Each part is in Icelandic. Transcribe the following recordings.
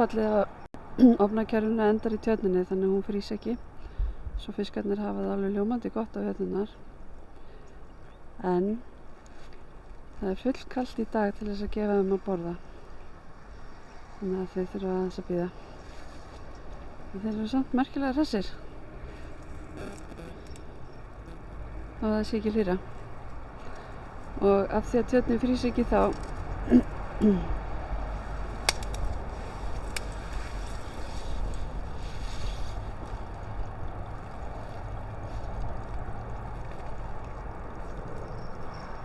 áfallið að ofnakerfinu endar í tjörninni þannig að hún frýs ekki. Svo fiskarnir hafa það alveg ljómandi gott á veturnar. En það er fullkalt í dag til þess að gefa þeim að borða. Þannig að þau þurfa aðeins að bíða. En þeir eru samt merkilega hressir. Og það sé ekki hlýra. Og af því að tjörnin frýs ekki þá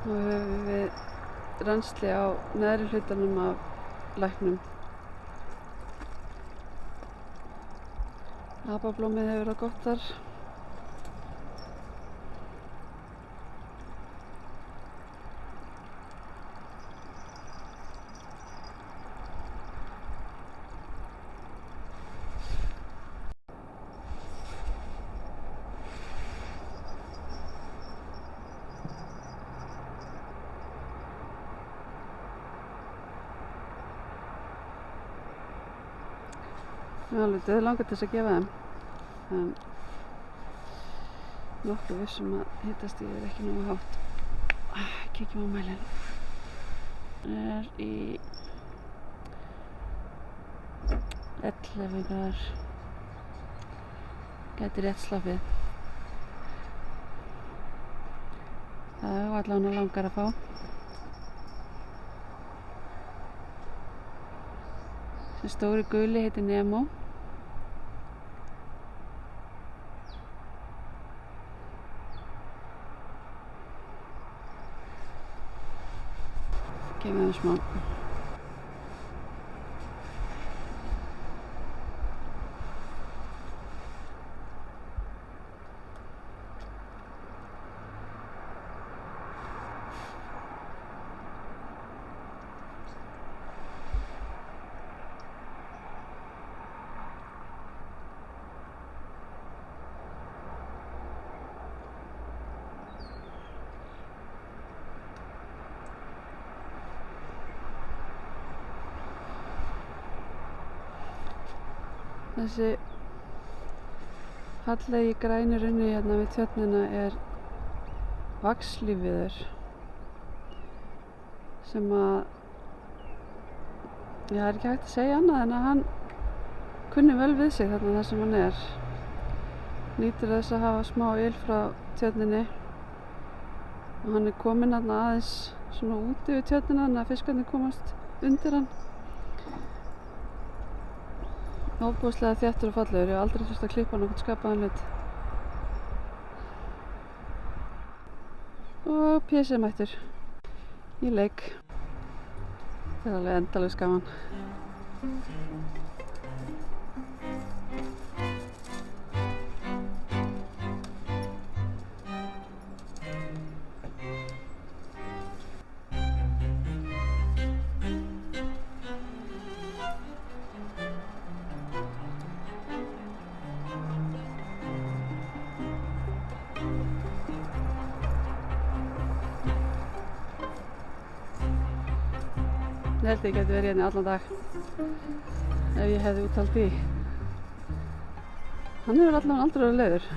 og höfum við rennsli á neðri hlutanum af læknum. Apablómið hefur það gott þar. Ég er alveg dauðlangur til þess að gefa þeim, en nokkuð vissum að hitastigið er ekki nógu hátt. Kíkjum á mælinn. Það er í 11 gráður. Gæti rétt slappið. Það er allavega langar að fá. Þessi stóri guli heitir Nemo. Gefum þeim smá. Þessi fallegi græni runni hérna við tjörnina er vaxlífviður sem að það er ekki hægt að segja annað en að hann kunni vel við sig þarna þar sem hann er. Nýtur þess að hafa smá yl frá tjörninni og hann er kominn þarna aðeins svona úti við tjörnina þannig að fiskarnir komast undir hann. Ofboðslega þéttur og fallegur, ég hef aldrei þurft að klippa nokkurn skapaðan hlut. Og Pési er mættur í leik. Þetta er alveg endalaust gaman. Ég held að ég geti verið hérna allan dag ef ég hefði úthald í. Hann hefur allavega aldrei verið leiður.